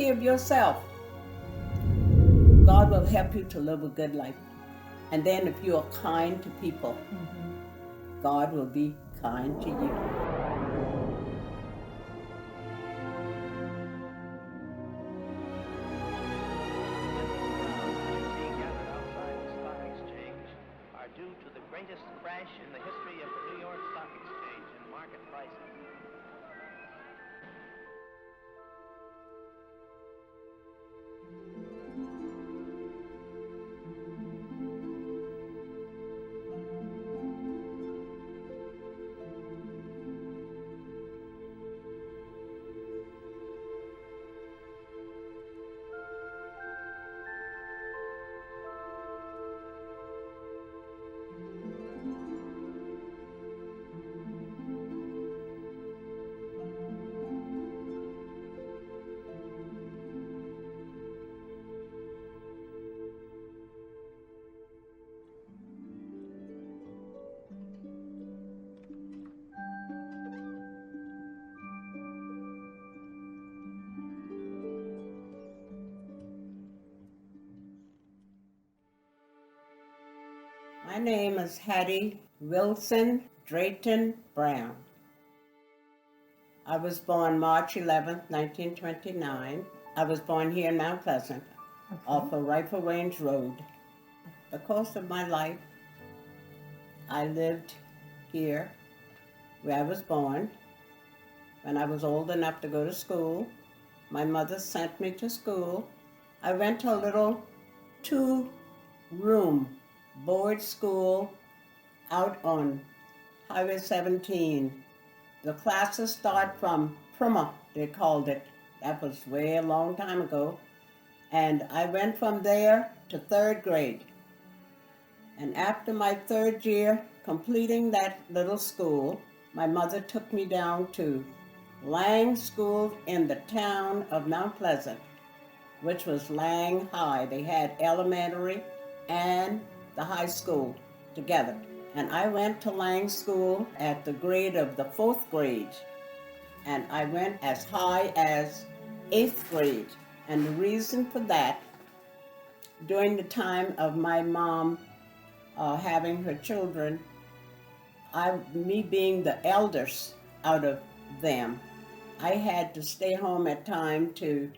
care of yourself, God will help you to live a good life. And then if you are kind to people, God will be kind to you. Due to the greatest crash in the history of the New York Stock Exchange in market prices. My name is Hattie Wilson Drayton Brown. I was born March 11th, 1929. I was born here in Mount Pleasant, off of Rifle Range Road. The course of my life, I lived here where I was born. When I was old enough to go to school, my mother sent me to school. I went to a little 2-room board school out on Highway 17. The classes start from primer, they called it. That was way a long time ago. And I went from there to 3rd grade. And after my 3rd year completing that little school, my mother took me down to Lang School in the town of Mount Pleasant, which was Lang High. They had elementary and the high school together. And I went to Lang School at the grade of the 4th grade. And I went as high as 8th grade. And the reason for that, during the time of my mom having her children, me being the eldest out of them, I had to stay home at time to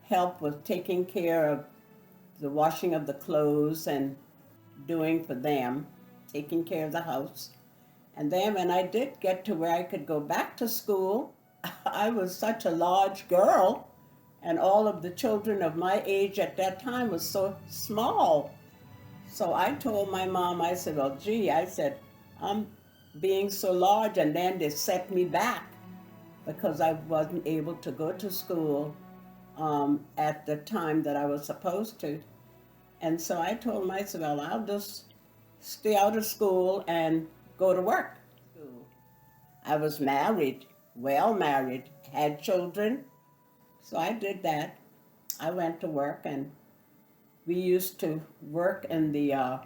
help with taking care of the washing of the clothes and doing for them, taking care of the house. And then when I did get to where I could go back to school, I was such a large girl, and all of the children of my age at that time was so small. So I told my mom, I said, well, gee, I said, I'm being so large, and then they set me back because I wasn't able to go to school at the time that I was supposed to. And so I told myself, well, I'll just stay out of school and go to work. I was married, well married, had children, so I did that. I went to work, and we used to work in the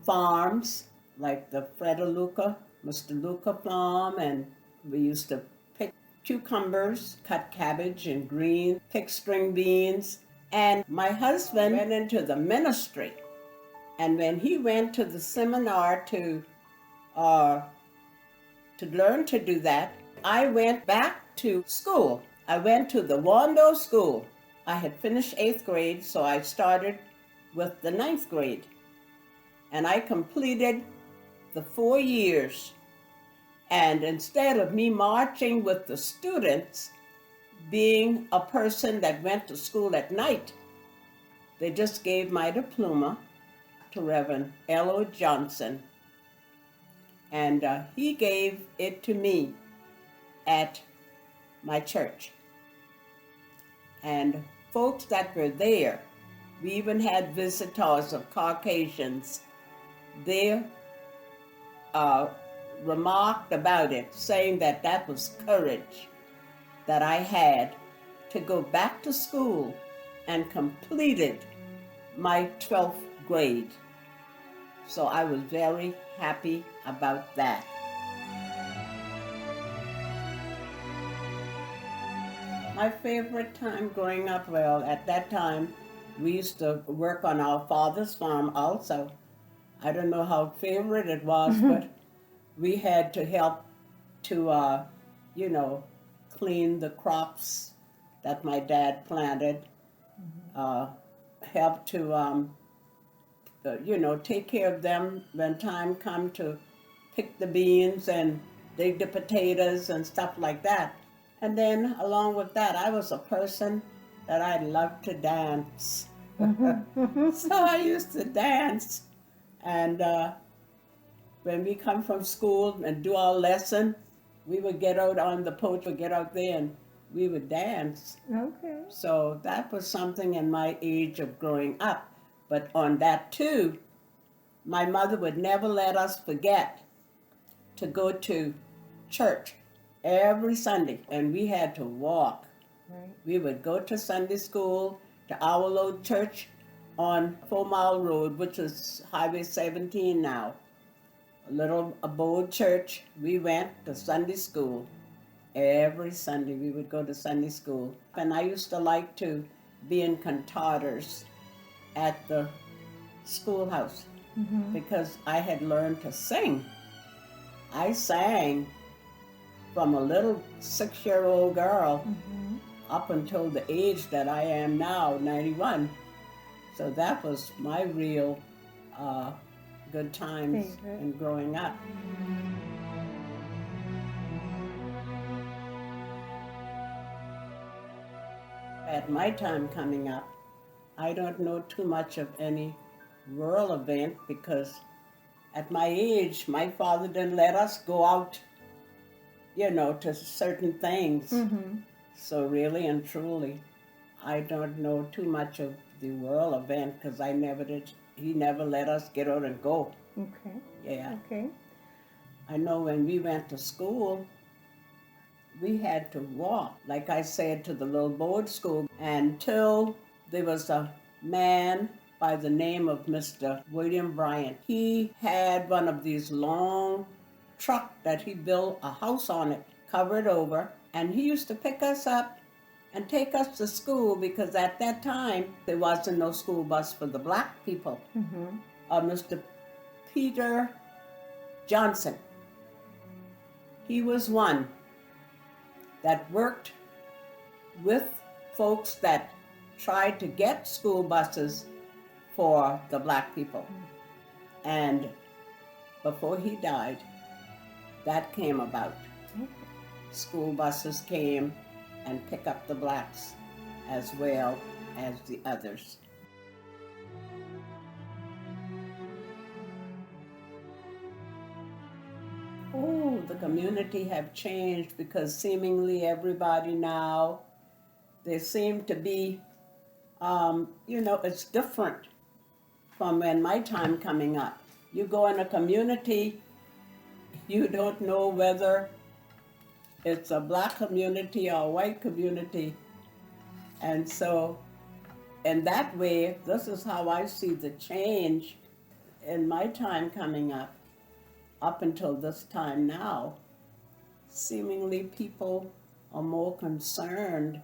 farms, like the Mr. Luca farm, and we used to pick cucumbers, cut cabbage and greens, pick string beans. And my husband went into the ministry. And when he went to the seminar to learn to do that, I went back to school. I went to the Wando School. I had finished 8th grade, so I started with the 9th grade. And I completed the 4 years. And instead of me marching with the students, being a person that went to school at night, they just gave my diploma to Reverend L.O. Johnson. And he gave it to me at my church. And folks that were there, we even had visitors of Caucasians, they remarked about it, saying that that was courage that I had to go back to school and completed my 12th grade. So I was very happy about that. My favorite time growing up, well, at that time, we used to work on our father's farm also. I don't know how favorite it was, but we had to help to, you know, clean the crops that my dad planted, uh, help to, you know, take care of them when time come to pick the beans and dig the potatoes and stuff like that. And then along with that, I was a person that I loved to dance. So I used to dance. And when we come from school and do our lesson, we would get out on the porch, would get out there and we would dance. Okay. So that was something in my age of growing up. But on that too, my mother would never let us forget to go to church every Sunday, and we had to walk. Right. We would go to Sunday school, to our old church on 4 Mile Road, which is Highway 17 now. A little abode church. We went to Sunday school. Every Sunday we would go to Sunday school. And I used to like to be in cantatas at the schoolhouse because I had learned to sing. I sang from a little 6-year-old girl up until the age that I am now, 91. So that was my real good times Favorite. in growing up. At my time coming up, I don't know too much of any rural event because at my age, my father didn't let us go out, you know, to certain things. So really and truly, I don't know too much of the rural event because he never let us get out and go. Okay. Yeah. Okay. I know when we went to school, we had to walk, like I said, to the little board school until there was a man by the name of Mr. William Bryant. He had one of these long truck that he built a house on it, covered over, and he used to pick us up and take us to school because at that time there wasn't no school bus for the black people. Mr. Peter Johnson, he was one that worked with folks that tried to get school buses for the black people. And before he died, that came about. School buses came and pick up the blacks as well as the others. Oh, the community have changed because seemingly everybody now, they seem to be, you know, it's different from when my time coming up. You go in a community, you don't know whether it's a black community or a white community. And so, in that way, this is how I see the change in my time coming up until this time now. Seemingly people are more concerned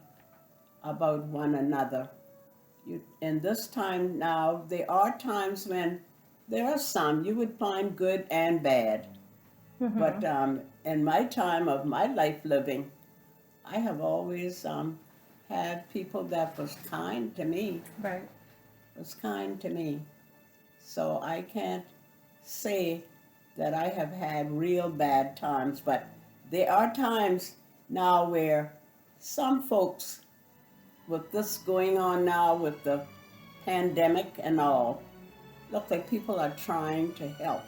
about one another. In this time now, there are times when there are some you would find good and bad. But in my time of my life living, I have always had people that was kind to me, Right. was kind to me. So I can't say that I have had real bad times, but there are times now where some folks, with this going on now with the pandemic and all, look like people are trying to help.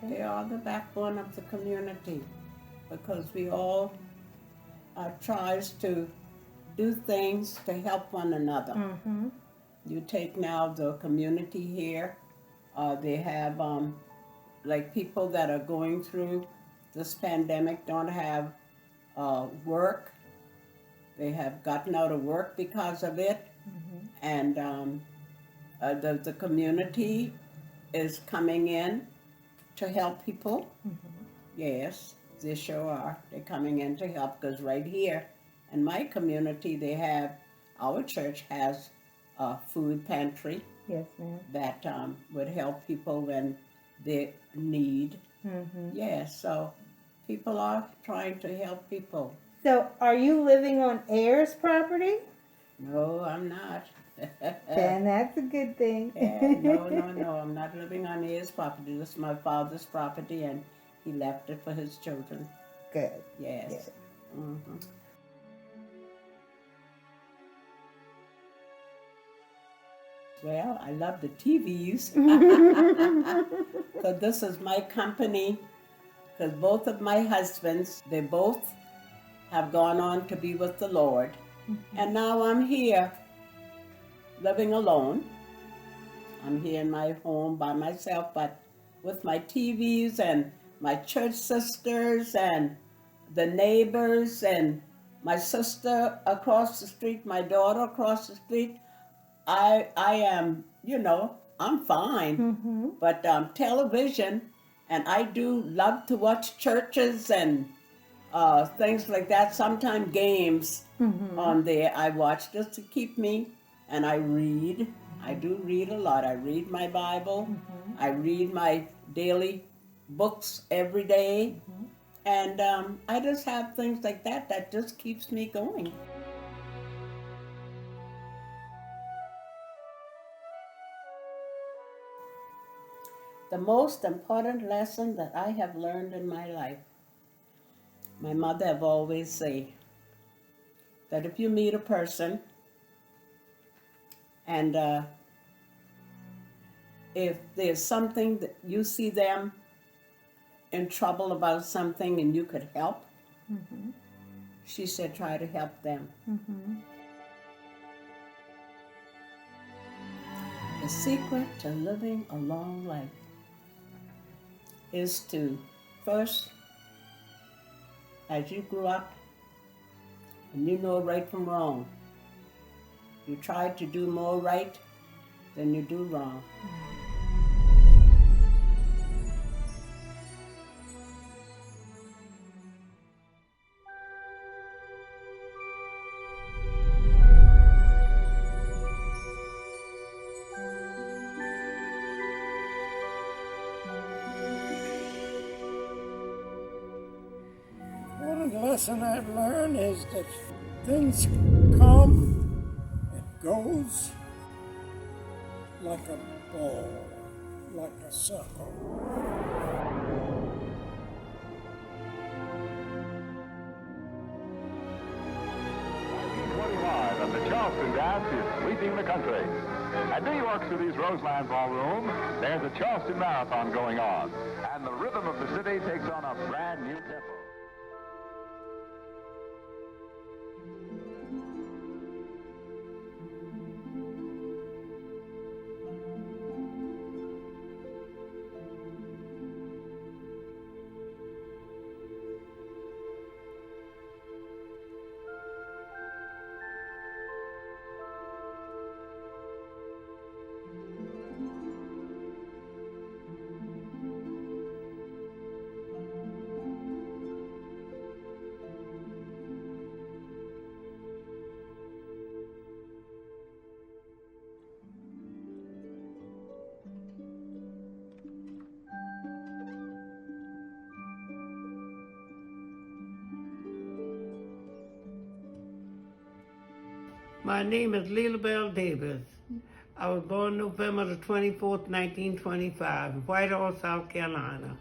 They are the backbone of the community because we all tries to do things to help one another. You take now the community here, they have like people that are going through this pandemic don't have work. They have gotten out of work because of it. And The community is coming in to help people. Yes, they sure are. They're coming in to help because right here in my community, our church has a food pantry. Yes, ma'am. That would help people when they need. Yes, so people are trying to help people. So, are you living on heirs property? No, I'm not. Then that's a good thing. No, I'm not living on his property. This is my father's property, and he left it for his children. Good. Yes. Yes. Well, I love the TVs. So this is my company, because both of my husbands, they both have gone on to be with the Lord. And now I'm here, living alone. I'm here in my home by myself, but with my TVs and my church sisters and the neighbors and my sister across the street, my daughter across the street. I am, I'm fine. But television, and I do love to watch churches and things like that. Sometimes games on there I watch just to keep me, and I read. I do read a lot. I read my Bible. I read my daily books every day. And I just have things like that just keeps me going. The most important lesson that I have learned in my life, my mother have always said that if you meet a person and if there's something that you see them in trouble about something and you could help, she said try to help them. The secret to living a long life is to first, as you grew up and you know right from wrong, you try to do more right than you do wrong. The lesson I've learned is that things come, it goes like a ball, like a circle. 1925, and the Charleston dance is sweeping the country. At New York City's Roseland Ballroom, there's a Charleston Marathon going on, and the rhythm of the city takes on a brand new tempo. My name is Lila Davis. I was born November the 24th, 1925, in Whitehall, South Carolina.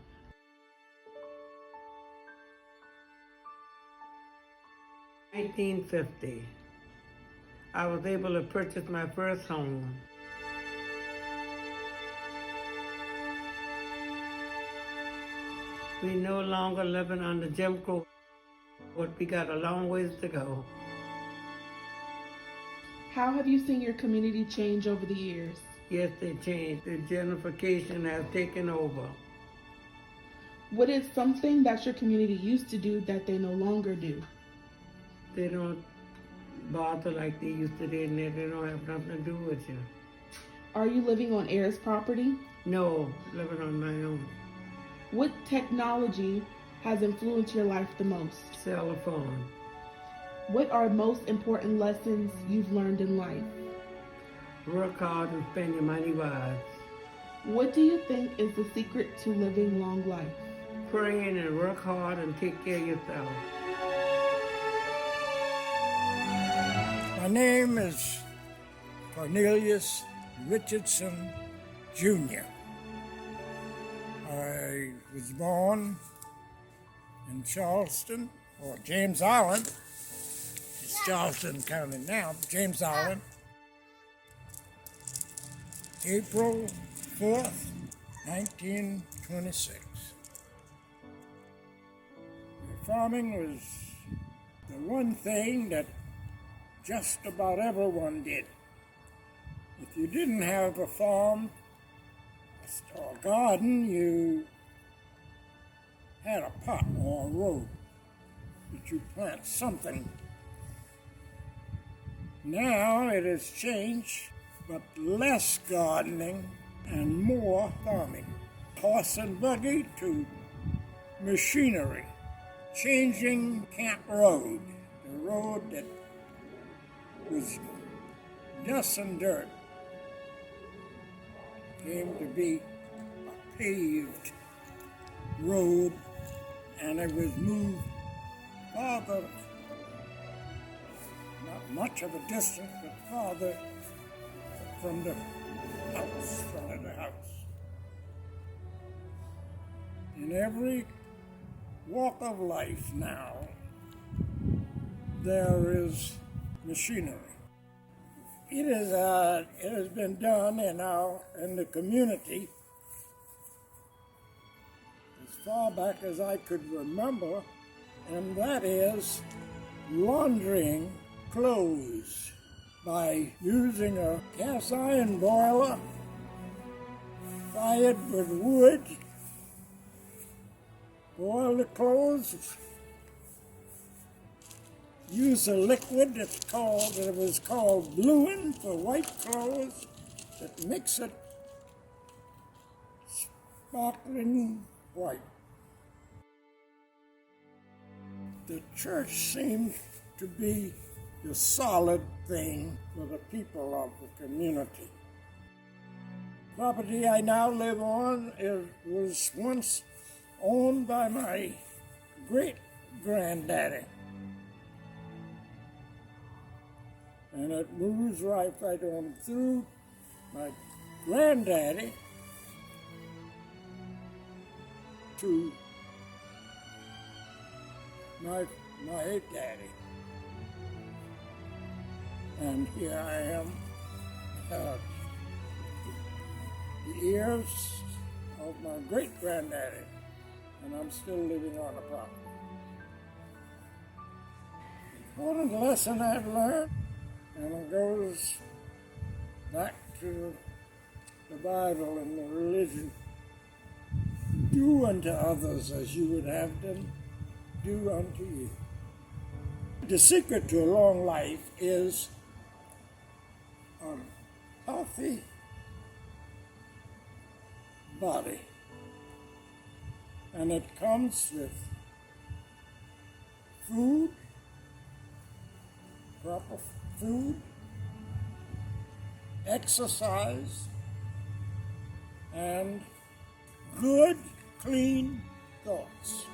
In 1950, I was able to purchase my first home. We no longer living under Jim Crow, but we got a long ways to go. How have you seen your community change over the years? Yes, they changed. The gentrification has taken over. What is something that your community used to do that they no longer do? They don't bother like they used to, and they don't have nothing to do with you. Are you living on heirs property? No, living on my own. What technology has influenced your life the most? Cell phone. What are most important lessons you've learned in life? Work hard and spend your money wise. What do you think is the secret to living long life? Praying and work hard and take care of yourself. My name is Cornelius Richardson Jr. I was born in Charleston, or James Island. It's Charleston County now, James Island. April 4th, 1926. Farming was the one thing that just about everyone did. If you didn't have a farm or a garden, you had a pot or a row that you plant something. Now it has changed, but less gardening and more farming. Horse and buggy to machinery. Changing Camp Road, the road that was dust and dirt, came to be a paved road, and it was moved farther, not much of a distance, but farther from the house, front of the house. In every walk of life now, there is machinery. It has been done in the community as far back as I could remember, and that is laundering clothes by using a cast iron boiler fired with wood. Boil the clothes, use a liquid that was called bluing for white clothes, that makes it sparkling white. The church seemed to be the solid thing for the people of the community. The property I now live on was once owned by my great-granddaddy. And it moves right on through my granddaddy to my daddy. And here I am, the heirs of my great-granddaddy. And I'm still living on the property. One of the lessons I've learned, and it goes back to the Bible and the religion, do unto others as you would have them do unto you. The secret to a long life is a healthy body. And it comes with food, proper food, exercise, and good, clean thoughts.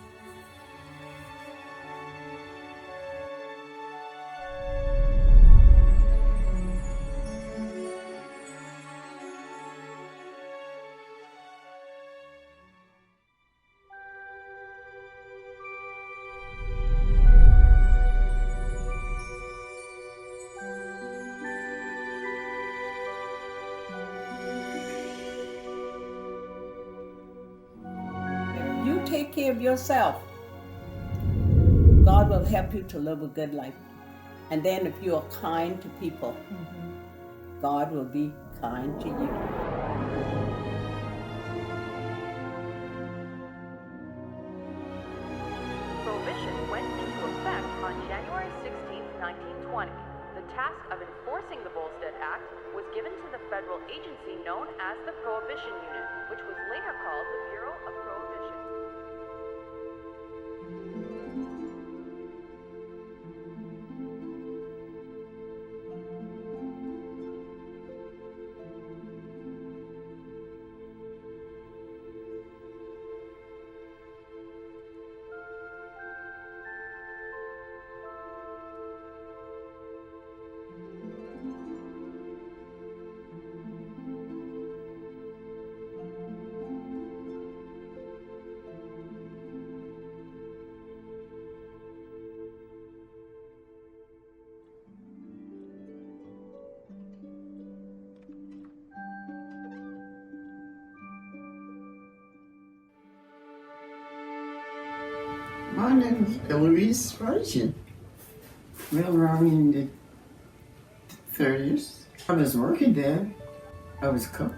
You take care of yourself, God will help you to live a good life. And then if you are kind to people, God will be kind to you. Prohibition went into effect on January 16, 1920. the task of enforcing the Volstead Act was given to the federal agency known as the Prohibition Unit, which was later called the Bureau of Prohibition. My name is Eloise Frazier. Well, around in the 30s. I was working there. I was a cook.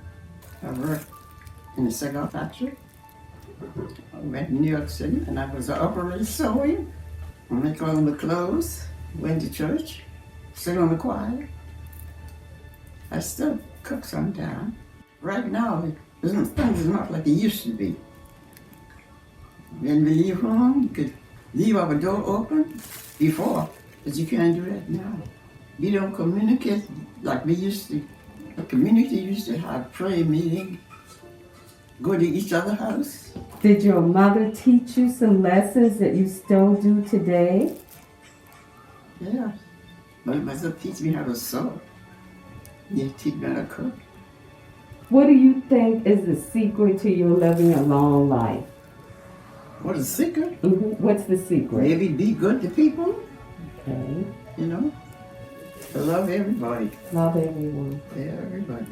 I worked in the cigar factory. I went to New York City and I was an operator sewing. I make all the clothes, went to church, sing on the choir. I still cook sometimes. Right now, things are not like they used to be. When we leave home, you could leave our door open before, but you can't do that now. We don't communicate like we used to. The community used to have prayer meeting, go to each other's house. Did your mother teach you some lessons that you still do today? Yeah. My mother teach me how to sew. You teach me how to cook. What do you think is the secret to you living a long life? What is the secret? What's the secret? Maybe be good to people. Okay. You know? To love everybody. Love everyone. Yeah, everybody.